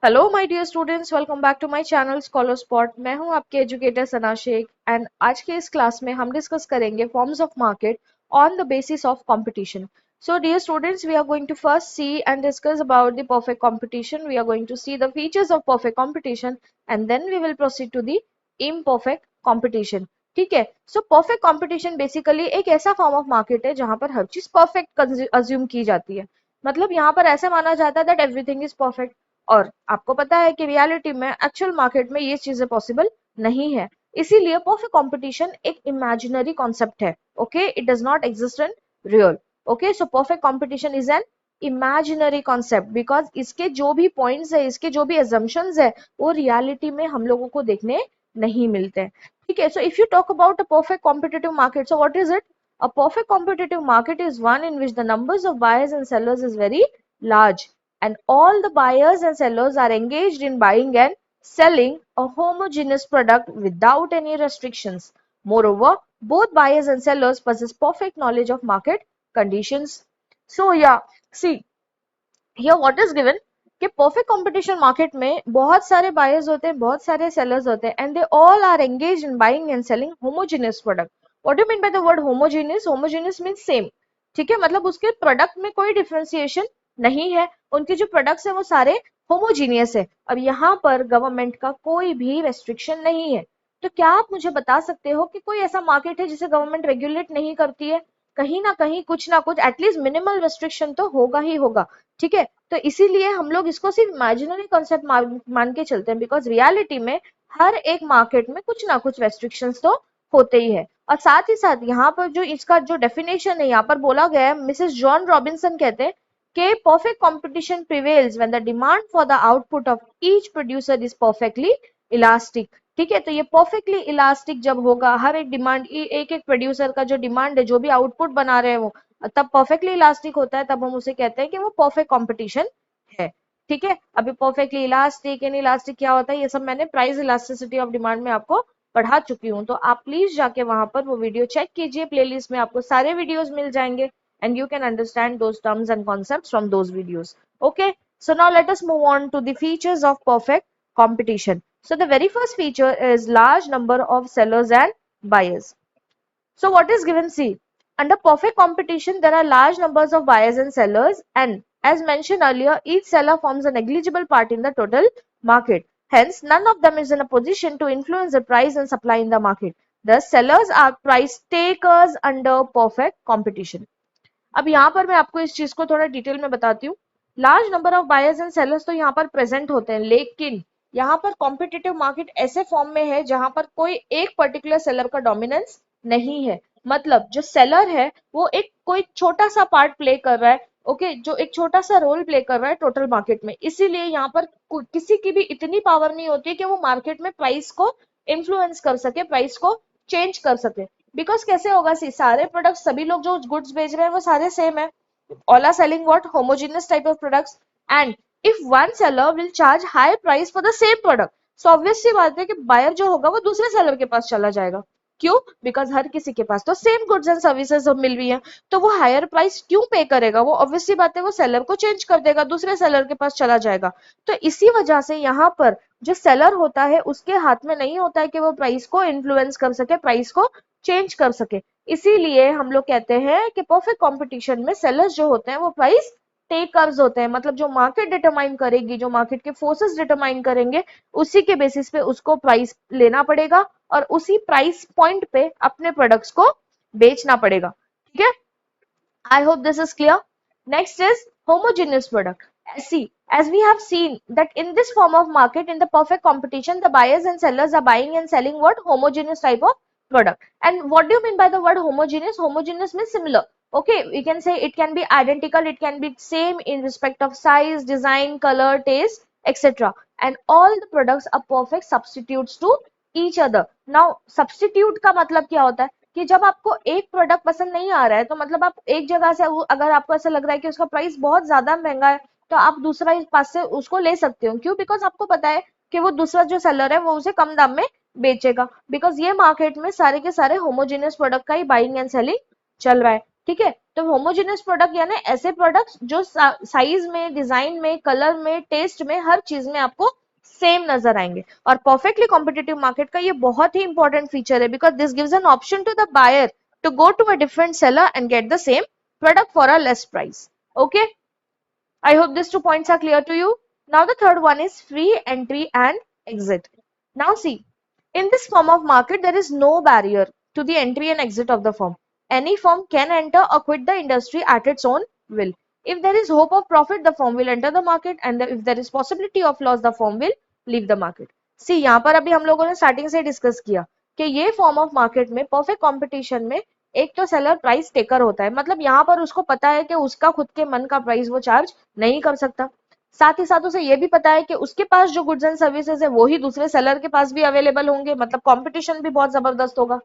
Hello my dear students, welcome back to my channel scholar spot. मैं हूं आपके educator Sana Sheikh and आज के इस क्लास में हम डिस्कस करेंगे forms of market on the basis of competition. So dear students, we are going to first see and discuss about the perfect competition. We are going to see the features of perfect competition and then we will proceed to the imperfect competition. ठीक है। So perfect competition basically एक ऐसा form of market है जहां पर हर चीज perfect assume की जाती है। मतलब यहाँ पर ऐसे माना जाता है दैट एवरीथिंग इज परफेक्ट। और आपको पता है कि रियलिटी में एक्चुअल मार्केट में ये चीजें पॉसिबल नहीं है। इसीलिए परफेक्ट कंपटीशन एक इमेजिनरी कॉन्सेप्ट है। Okay, it does not exist in real. Okay, so perfect competition is an imaginary concept because इसके जो भी पॉइंट्स है, इसके जो भी एजम्पशंस है, वो रियलिटी में हम लोगों को देखने नहीं मिलते हैं। ठीक है। So if you talk about a perfect competitive market, so what is it? A perfect competitive market is one in which the numbers of buyers and sellers is very large, and all the buyers and sellers are engaged in buying and selling a homogeneous product without any restrictions. Moreover, both buyers and sellers possess perfect knowledge of market conditions. So yeah, see here what is given कि perfect competition market में बहुत सारे buyers होते हैं, बहुत सारे sellers होते हैं, and they all are engage in buying and selling homogeneous product. What do mean by the word homogeneous? Homogeneous mean same. ठीक है, मतलब उसके प्रोडक्ट में कोई डिफरेंशिएशन नहीं है, उनके जो प्रोडक्ट्स है वो सारे होमोजीनियस है। अब यहाँ पर गवर्नमेंट का कोई भी रेस्ट्रिक्शन नहीं है। तो क्या आप मुझे बता सकते हो कि कोई ऐसा मार्केट है जिसे गवर्नमेंट रेगुलेट नहीं करती है? कहीं ना कहीं कुछ ना कुछ एटलीस्ट मिनिमल रेस्ट्रिक्शन तो होगा ही होगा। ठीक है। तो इसीलिए हम लोग इसको सिर्फ इमेजिनरी कॉन्सेप्ट मान के चलते हैं बिकॉज रियलिटी में हर एक मार्केट में कुछ ना कुछ रेस्ट्रिक्शंस तो होते ही है। और साथ ही साथ यहाँ पर जो इसका जो डेफिनेशन है यहाँ पर बोला गया है, मिसेस जॉन रॉबिन्सन कहते हैं कि perfect competition prevails when the demand for the output of each producer is perfectly elastic. ठीक है। तो ये परफेक्टली इलास्टिक जब होगा, हर एक डिमांड, एक एक प्रोड्यूसर का जो डिमांड है, जो भी आउटपुट बना रहे हैं वो तब परफेक्टली इलास्टिक होता है, तब हम उसे कहते हैं कि वो परफेक्ट कंपटीशन है। ठीक है। अभी परफेक्टली इलास्टिक इन इलास्टिक क्या होता है, ये सब मैंने प्राइस इलास्टिसिटी ऑफ डिमांड में आपको पढ़ा चुकी हूँ, तो आप प्लीज जाके वहां पर वो वीडियो चेक कीजिए। प्लेलिस्ट में आपको सारे वीडियोस मिल जाएंगे and you can understand those terms and concepts from those videos. Okay, so now let us move on to the features of perfect competition. So the very first feature is large number of sellers and buyers. So what is given? See, under perfect competition, there are large numbers of buyers and sellers, and as mentioned earlier, each seller forms a negligible part in the total market. Hence, none of them is in a position to influence the price and supply in the market. Thus, sellers are price takers under perfect competition. अब यहाँ पर मैं आपको इस चीज को थोड़ा detail में बताती हूँ। Large number of buyers and sellers तो यहाँ पर प्रेजेंट होते हैं, लेकिन यहाँ पर कॉम्पिटिटिव मार्केट ऐसे फॉर्म में है जहां पर कोई एक पर्टिकुलर सेलर का डोमिनेंस नहीं है। मतलब जो सेलर है वो एक कोई छोटा सा पार्ट प्ले कर रहा है। ओके, जो एक छोटा सा रोल प्ले कर रहा है टोटल मार्केट में। इसीलिए यहाँ पर किसी की भी इतनी पावर नहीं होती कि वो मार्केट में प्राइस को इन्फ्लुएंस कर सके, प्राइस को चेंज कर सके। बिकॉज कैसे होगा? सी, सारे प्रोडक्ट, सभी लोग जो गुड्स बेच रहे हैं वो सारे सेम है। All are selling what? Homogeneous type of products. And if one seller will charge high price for the same product, so obvious सी बात है कि बायर जो होगा वो दूसरे सेलर के पास चला जाएगा। क्यों? बिकॉज हर किसी के पास तो सेम गुड्स एंड सर्विसेज मिल रही है, तो वो हायर प्राइस क्यों पे करेगा? वो ऑब्वियस सी बात है वो सेलर को चेंज कर देगा, दूसरे सेलर के पास चला जाएगा। तो इसी वजह से यहाँ पर जो सेलर होता है उसके हाथ में नहीं होता है कि वो प्राइस को इन्फ्लुएंस कर सके, प्राइस को चेंज कर सके। इसीलिए हम लोग कहते हैं कि परफेक्ट कंपटीशन में सेलर्स जो होते हैं वो प्राइस टेकर्स होते हैं। मतलब जो मार्केट डिटरमाइन करेगी, जो मार्केट के फोर्सेस डिटरमाइन करेंगे, उसी के बेसिस पे उसको प्राइस लेना पड़ेगा और उसी प्राइस पॉइंट पे अपने प्रोडक्ट्स को बेचना पड़ेगा। ठीक है, I hope this is clear. Next is homogeneous product. See, as we have seen that in this form of market, in the perfect competition, the buyers and sellers are buying and selling what? Homogeneous type of product. And what do you mean by the word homogeneous? Homogeneous means similar. Okay, we can say it can be identical, it can be same in respect of size, design, color, taste, etc. And all the products are perfect substitutes to each other. Now, substitute का मतलब क्या होता है कि जब आपको एक product पसंद नहीं आ रहा है, तो मतलब आप एक जगह से, अगर आपको ऐसा लग रहा है कि उसका प्राइस बहुत ज्यादा महंगा है, तो आप दूसरा इस पास से उसको ले सकते हो। क्यों? बिकॉज आपको पता है कि वो दूसरा जो सेलर है वो उसे कम दाम में बेचेगा। बिकॉज ये मार्केट में सारे के सारे होमोजेनियस प्रोडक्ट का ही बाइंग एंड सेलिंग चल रहा है। ठीक है। तो होमोजेनियस प्रोडक्ट यानी ऐसे प्रोडक्ट्स जो साइज में, डिजाइन में, कलर में, टेस्ट में, हर चीज में आपको सेम नजर आएंगे। और परफेक्टली कॉम्पिटिटिव मार्केट का ये बहुत ही इंपॉर्टेंट फीचर है, because this gives an option to the buyer to go to a different seller and get the same product for a less price. Okay, I hope these 2 points are clear to you. Now the third one is free entry and exit. Now see, in this form of market, there is no barrier to the entry and exit of the firm. Any firm can enter or quit the industry at its own will. If there is hope of profit, the firm will enter the market, and if there is possibility of loss, the firm will leave the market. See, यहाँ पर अभी हम लोगों ने starting से discuss किया कि ये फॉर्म ऑफ मार्केट में परफेक्ट कंपटीशन में एक तो सेलर प्राइस टेकर होता है, मतलब यहाँ पर उसको पता है कि उसका खुद के मन का प्राइस वो चार्ज नहीं कर सकता। साथ ही साथ उसे ये भी पता है कि उसके पास जो गुड्स एंड सर्विसेज है वो ही दूसरे सेलर के पास भी अवेलेबल होंगे, मतलब कंपटीशन भी बहुत जबरदस्त होगा।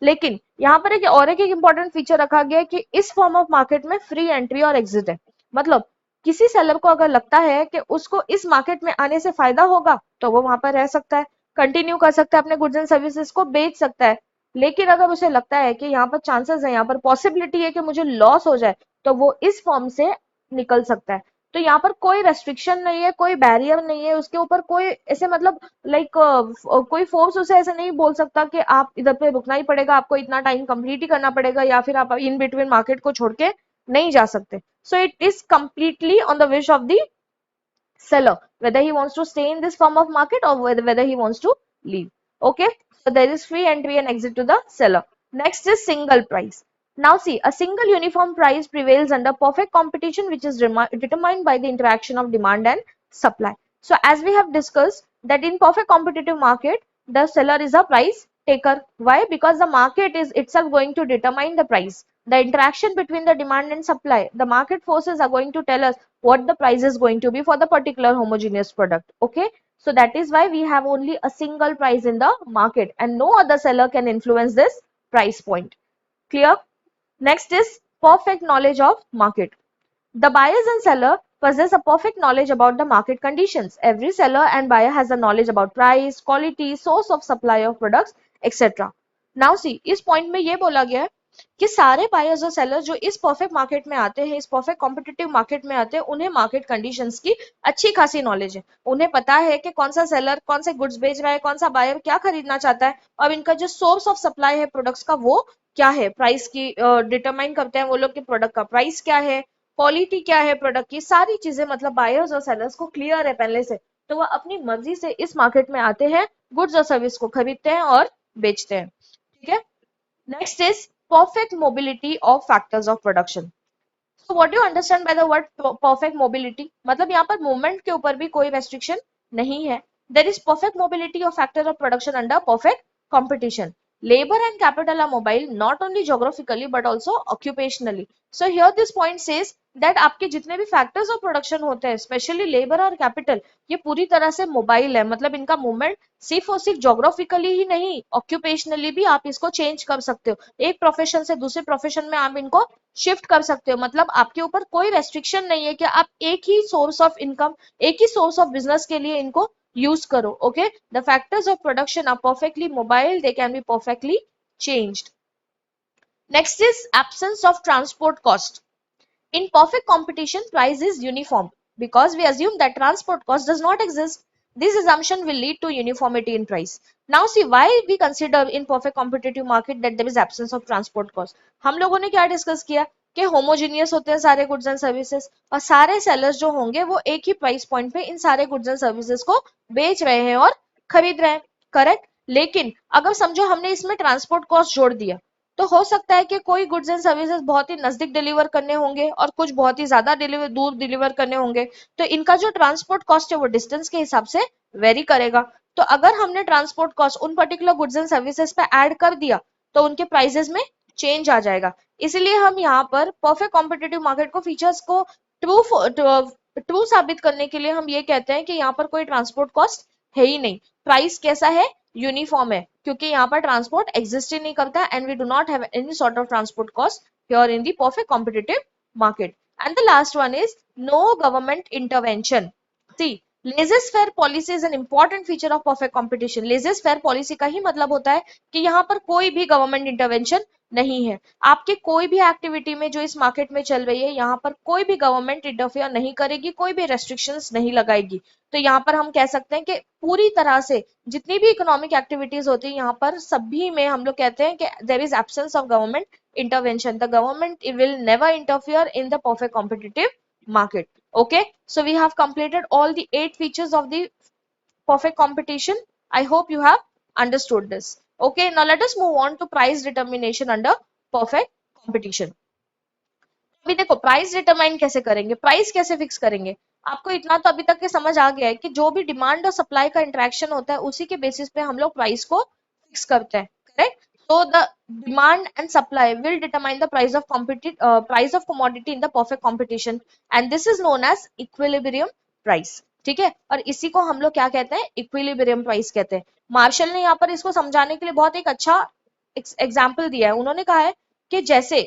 लेकिन यहाँ पर एक इंपॉर्टेंट फीचर रखा गया है कि इस फॉर्म ऑफ मार्केट में फ्री एंट्री और एग्जिट है। मतलब किसी सेलर को अगर लगता है कि उसको इस मार्केट में आने से फायदा होगा तो वो वहां पर रह सकता है, कंटिन्यू कर सकता है, अपने गुड्स एंड सर्विसेज को बेच सकता है। लेकिन अगर उसे लगता है कि यहाँ पर चांसेस है, यहाँ पर पॉसिबिलिटी है कि मुझे लॉस हो जाए, तो वो इस फॉर्म से निकल सकता है। तो यहाँ पर कोई रेस्ट्रिक्शन नहीं है, कोई बैरियर नहीं है उसके ऊपर, कोई ऐसे मतलब लाइक कोई फोर्स उसे ऐसे नहीं बोल सकता कि आप इधर पे रुकना ही पड़ेगा, आपको इतना टाइम कंप्लीट ही करना पड़ेगा, या फिर आप इन बिटवीन मार्केट को छोड़ के नहीं जा सकते। So it is completely on the wish of the seller whether he wants to stay in this form of market or whether he wants to leave. Okay, so there is free entry and exit to the seller. Next is single price. Now see, a single uniform price prevails under perfect competition, which is determined by the interaction of demand and supply. So as we have discussed that in perfect competitive market, the seller is a price taker. Why? Because the market is itself going to determine the price. The interaction between the demand and supply, the market forces are going to tell us what the price is going to be for the particular homogeneous product. Okay, so that is why we have only a single price in the market and no other seller can influence this price point. Clear? Next is perfect knowledge of market. The buyers and seller possess a perfect knowledge about the market conditions. Every seller and buyer has a knowledge about price, quality, source of supply of products, etc. Now see, इस point में ये बोला गया है कि सारे buyers और seller जो इस परफेक्ट मार्केट में आते हैं, इस परफेक्ट कॉम्पिटिटिव मार्केट में आते हैं, उन्हें मार्केट कंडीशंस की अच्छी खासी नॉलेज है। उन्हें पता है कि कौन सा सेलर कौन से गुड्स बेच रहा है, कौन सा बायर क्या खरीदना चाहता है, और इनका जो सोर्स ऑफ सप्लाई है प्रोडक्ट्स का वो क्या है, प्राइस की डिटरमाइन करते हैं वो लोग कि प्रोडक्ट का प्राइस क्या है, क्वालिटी क्या है प्रोडक्ट की, सारी चीजें मतलब बायर्स और सेलर्स को क्लियर है पहले से। तो वह अपनी मर्जी से इस मार्केट में आते हैं, गुड्स और सर्विस को खरीदते हैं और बेचते हैं। ठीक है। Next is perfect mobility of factors of production. So what do you understand by the word perfect mobility? मतलब यहाँ पर movement के ऊपर भी कोई restriction नहीं है. There is perfect mobility of factor of production under perfect competition. Labor and capital are mobile not only geographically but also occupationally. So here this point says that आपके जितने भी factors of production होते हैं, especially labor और capital, ये पूरी तरह से मोबाइल है, मतलब इनका मूवमेंट सिर्फ और सिर्फ जोग्राफिकली ही नहीं, ऑक्यूपेशनली भी आप इसको चेंज कर सकते हो, एक प्रोफेशन से दूसरे प्रोफेशन में आप इनको शिफ्ट कर सकते हो। मतलब आपके ऊपर कोई रेस्ट्रिक्शन नहीं है कि आप एक ही सोर्स ऑफ इनकम, एक ही सोर्स ऑफ बिजनेस के लिए इनको यूज करो। Okay, the factors of production are perfectly mobile, they can be perfectly changed. Next is absence of transport cost. In perfect competition, price is uniform because we assume that transport cost does not exist. This assumption will lead to uniformity in price. Now see why we consider in perfect competitive market that there is absence of transport cost. हम लोगों ने क्या discuss किया कि homogeneous होते हैं सारे goods and services, और सारे सेलर्स जो होंगे वो एक ही प्राइस पॉइंट पे इन सारे गुड्स एंड सर्विसेज को बेच रहे हैं और खरीद रहे हैं। करेक्ट। लेकिन अगर समझो हमने इसमें ट्रांसपोर्ट कॉस्ट जोड़ दिया, तो हो सकता है कि कोई गुड्स एंड सर्विसेज बहुत ही नजदीक डिलीवर करने होंगे और कुछ बहुत ही ज्यादा दूर डिलीवर करने होंगे, तो इनका जो ट्रांसपोर्ट कॉस्ट है वो डिस्टेंस के हिसाब से वेरी करेगा। तो अगर हमने ट्रांसपोर्ट कॉस्ट उन पर्टिकुलर गुड्स एंड सर्विसेज पे ऐड कर दिया तो उनके प्राइसेस में चेंज आ जाएगा। इसलिए हम यहाँ पर परफेक्ट कॉम्पिटिटिव मार्केट को फीचर्स को ट्रू साबित करने के लिए हम ये कहते हैं कि यहाँ पर कोई ट्रांसपोर्ट कॉस्ट है ही नहीं, प्राइस कैसा है, यूनिफॉर्म है, क्योंकि यहाँ पर ट्रांसपोर्ट एग्जिस्ट ही नहीं करता and we do not have any sort of transport cost here in the perfect competitive market. And the last one is no government intervention. See, laissez faire policy is an important feature of perfect competition. Laissez faire policy का ही मतलब होता है कि यहाँ पर कोई भी गवर्नमेंट इंटरवेंशन नहीं है। आपके कोई भी एक्टिविटी में जो इस मार्केट में चल रही है, यहाँ पर कोई भी गवर्नमेंट इंटरफेयर नहीं करेगी, कोई भी रेस्ट्रिक्शंस नहीं लगाएगी। तो यहाँ पर हम कह सकते हैं कि पूरी तरह से जितनी भी इकोनॉमिक एक्टिविटीज होती है, यहाँ पर सभी में हम लोग कहते हैं कि there is absence of government intervention. The government will never interfere in the perfect competitive market. Okay, so we have completed all the 8 features of the perfect competition. I hope you have understood this. Okay, now let us move on to price determination under perfect competition. अभी देखो price determine कैसे करेंगे, price कैसे fix करेंगे। आपको इतना तो अभी तक के समझ आ गया है कि जो भी डिमांड और सप्लाई का इंटरेक्शन होता है उसी के बेसिस पे हम लोग प्राइस को फिक्स करते हैं, correct. so the demand and supply will determine the price of commodity in the perfect competition and this is known as equilibrium price। ठीक है, और इसी को हम लोग क्या कहते हैं, इक्विलिब्रियम प्राइस कहते हैं। मार्शल ने यहाँ पर इसको समझाने के लिए बहुत एक अच्छा एग्जाम्पल दिया है। उन्होंने कहा है कि जैसे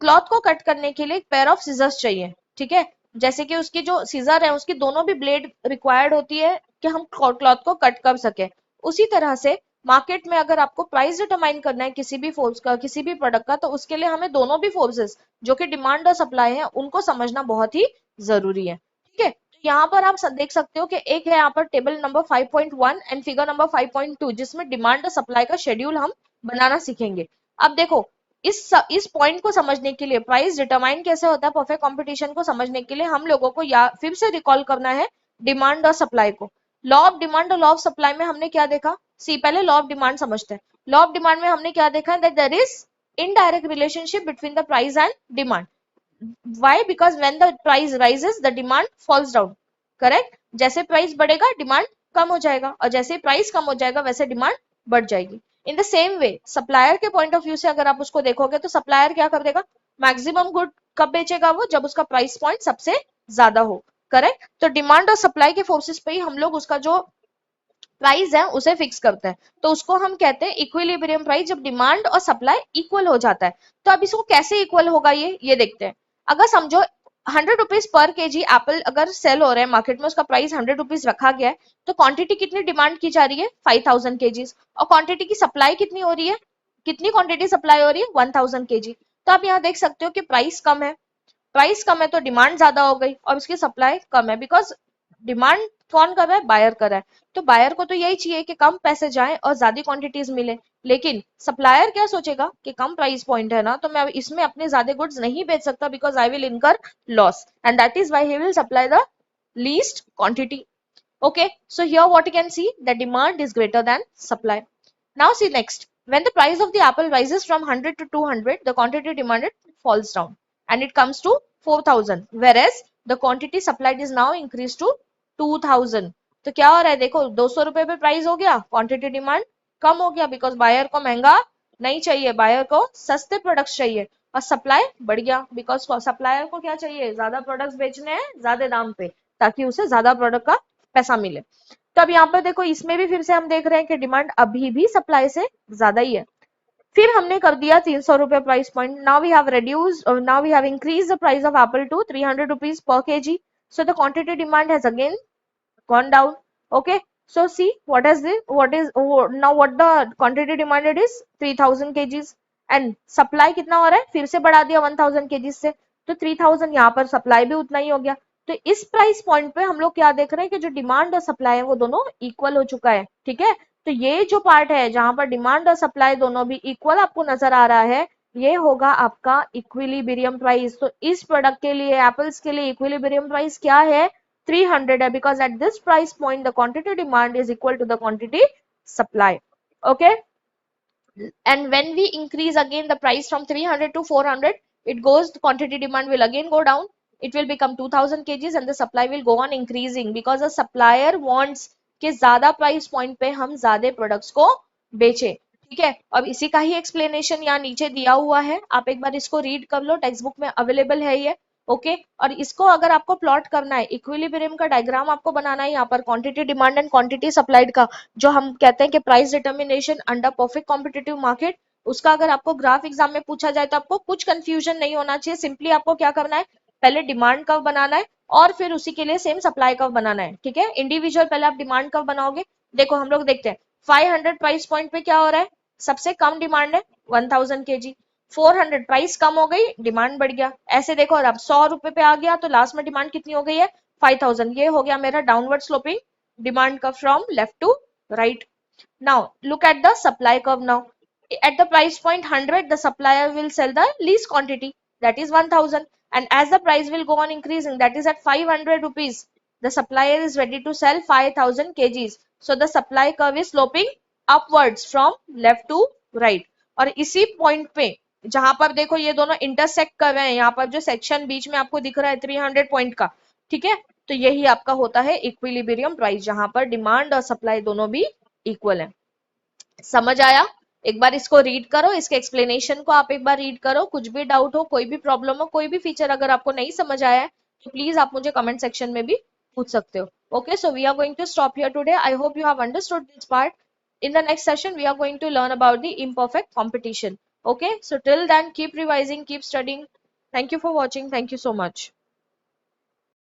क्लॉथ को कट करने के लिए एक पेयर ऑफ सीजर्स चाहिए, ठीक है। जैसे कि उसकी जो सीजर है उसकी दोनों भी ब्लेड रिक्वायर्ड होती है कि हम क्लॉथ को कट कर सके। उसी तरह से मार्केट में अगर आपको प्राइस डिटरमाइन करना है किसी भी फोर्स का, किसी भी प्रोडक्ट का, तो उसके लिए हमें दोनों भी फोर्सेस जो कि डिमांड और सप्लाई है उनको समझना बहुत ही जरूरी है, ठीक है। यहाँ पर आप देख सकते हो कि एक है यहाँ पर table number 5.1 and figure number 5.2 जिसमें डिमांड और सप्लाई का शेड्यूल हम बनाना सीखेंगे। अब देखो इस पॉइंट को समझने के लिए, प्राइस डिटरमाइन कैसे होता है परफेक्ट कंपटीशन को समझने के लिए हम लोगों को या फिर से रिकॉल करना है डिमांड और सप्लाई को। लॉ ऑफ डिमांड और लॉ ऑफ सप्लाई में हमने क्या देखा, सी पहले लॉ ऑफ डिमांड समझते हैं। लॉ ऑफ डिमांड में हमने क्या देखा, that there is indirect relationship between the price and demand. Why, because when the price rises the demand falls down, correct. जैसे प्राइस बढ़ेगा डिमांड कम हो जाएगा और जैसे प्राइस कम हो जाएगा वैसे डिमांड बढ़ जाएगी। In the same way supplier के पॉइंट ऑफ व्यू से अगर आप उसको देखोगे तो सप्लायर क्या कर देगा, मैक्सिमम गुड कब बेचेगा वो, जब उसका प्राइस पॉइंट सबसे ज्यादा हो, करेक्ट। तो डिमांड और सप्लाई के फोर्सेस पे ही हम लोग उसका जो प्राइस है उसे फिक्स करते हैं, तो उसको हम कहते हैं इक्विलिब्रियम प्राइस, जब डिमांड और सप्लाई इक्वल हो जाता है। तो अब इसको कैसे इक्वल होगा ये देखते हैं। अगर समझो 100 रुपीज पर केजी एप्पल अगर सेल हो रहे हैं मार्केट में, उसका प्राइस 100 रुपीज रखा गया है, तो क्वांटिटी कितनी डिमांड की जा रही है 5000 केजीज, और क्वांटिटी की सप्लाई कितनी हो रही है, कितनी क्वांटिटी सप्लाई हो रही है 1000 केजी। तो आप यहाँ देख सकते हो कि प्राइस कम है, प्राइस कम है तो डिमांड ज्यादा हो गई और उसकी सप्लाई कम है, बिकॉज डिमांड कौन कर रहा है, बायर कर रहा है। तो बायर को तो यही चाहिए कि कम पैसे जाएं और ज्यादा क्वांटिटीज मिले, लेकिन सप्लायर क्या सोचेगा कि कम प्राइस पॉइंट है ना, तो मैं इसमें अपने ज्यादा गुड्स नहीं बेच सकता बिकॉज आई विल इनकर loss and that is why he will supply the least quantity. Okay, so here what you can see, the demand is greater than supply. Now see next, when the price of the apple rises from 100 to 200, the quantity demanded falls down and it comes to 4000, whereas the quantity supplied is now increased to 2000. तो क्या हो रहा है देखो, 200 रुपए पे price हो गया, क्वांटिटी डिमांड कम हो गया बिकॉज बायर को महंगा नहीं चाहिए, बायर को सस्ते प्रोडक्ट्स चाहिए, और सप्लाई बढ़ गया बिकॉज सप्लायर को क्या चाहिए, ज्यादा प्रोडक्ट्स बेचने हैं ज्यादा दाम पे ताकि उसे ज्यादा प्रोडक्ट का पैसा मिले। तो अब यहाँ पर देखो इसमें भी फिर से हम देख रहे हैं कि डिमांड अभी भी सप्लाई से ज्यादा ही है। फिर हमने कर दिया 300 रुपए price point. Now we have reduced, now we have increased the price of apple to 300 rupees per kg, so the quantity demand has again gone down। Okay, so see what is now what the quantity demanded is 3000 kgs and supply कितना हो रहा है, फिर से बढ़ा दिया 1000 kgs से, तो 3000 यहाँ पर सप्लाई भी उतना ही हो गया। तो इस प्राइस पॉइंट पे हम लोग क्या देख रहे हैं कि जो डिमांड और सप्लाई है वो दोनों इक्वल हो चुका है, ठीक है। तो ये जो पार्ट है जहां पर डिमांड और सप्लाई दोनों भी इक्वल आपको नजर आ रहा है, ये होगा आपका इक्विलिब्रियम प्राइस। तो इस प्रोडक्ट के लिए, एप्पल्स के लिए इक्विलिब्रियम प्राइस क्या है, 300 है, because at this price point the quantity demand is equal to the quantity supply। Okay, and when we increase again the price from 300 to 400, it goes, the quantity demand will again go down, it will become 2000 kgs and the supply will go on increasing because the supplier wants कि ज्यादा price point पे हम ज्यादा products को बेचे, ठीक है। अब इसी का ही एक्सप्लेनेशन यहाँ नीचे दिया हुआ है, आप एक बार इसको रीड कर लो, टेक्स्ट बुक में अवेलेबल है ये। ओके, और इसको अगर आपको प्लॉट करना है, इक्विलिब्रियम का डायग्राम आपको बनाना है यहाँ पर quantity demand and quantity supplied का, जो हम कहते हैं कि price determination under perfect competitive market, उसका अगर आपको ग्राफ एग्जाम में पूछा जाए तो आपको कुछ कंफ्यूजन नहीं होना चाहिए। सिंपली आपको क्या करना है, पहले डिमांड कर्व बनाना है, और फिर उसी के लिए सेम सप्लाई कर्व बनाना है, ठीक है। इंडिविजुअल पहले आप डिमांड कर्व बनाओगे। देखो हम लोग देखते हैं 500 प्राइस पॉइंट पे क्या हो रहा है, सबसे कम डिमांड है 1000 केजी। 400 प्राइस कम हो गई, डिमांड बढ़ गया, ऐसे देखो। और अब 100 रुपए पे आ गया तो लास्ट में डिमांड कितनी हो गई है, 5000। ये हो गया मेरा downward sloping demand curve from left to right. Now, look at the supply curve now. At the price point 100, the supplier will sell the least quantity, that is 1000. And as the price will go on increasing, that is at 500 rupees, the supplier is ready to sell 5000 kgs. So, the supply curve is sloping upwards from left to right. और इसी point पे जहां पर देखो ये दोनों intersect कर रहे हैं, यहाँ पर जो सेक्शन बीच में आपको दिख रहा है 300 पॉइंट का, ठीक है, तो यही आपका होता है इक्विलिब्रियम प्राइस, जहां पर डिमांड और सप्लाई दोनों भी इक्वल है। समझ आया? एक बार इसको रीड करो, इसके एक्सप्लेनेशन को आप एक बार रीड करो। कुछ भी डाउट हो, कोई भी प्रॉब्लम हो, कोई भी फीचर अगर आपको नहीं समझ आया है तो प्लीज आप मुझे कमेंट सेक्शन में भी पूछ सकते हो। Okay, so we are going to stop here today. I hope you have understood this part. In the next session, we are going to learn about the imperfect competition. Okay, so till then, keep revising, keep studying. Thank you for watching. Thank you so much.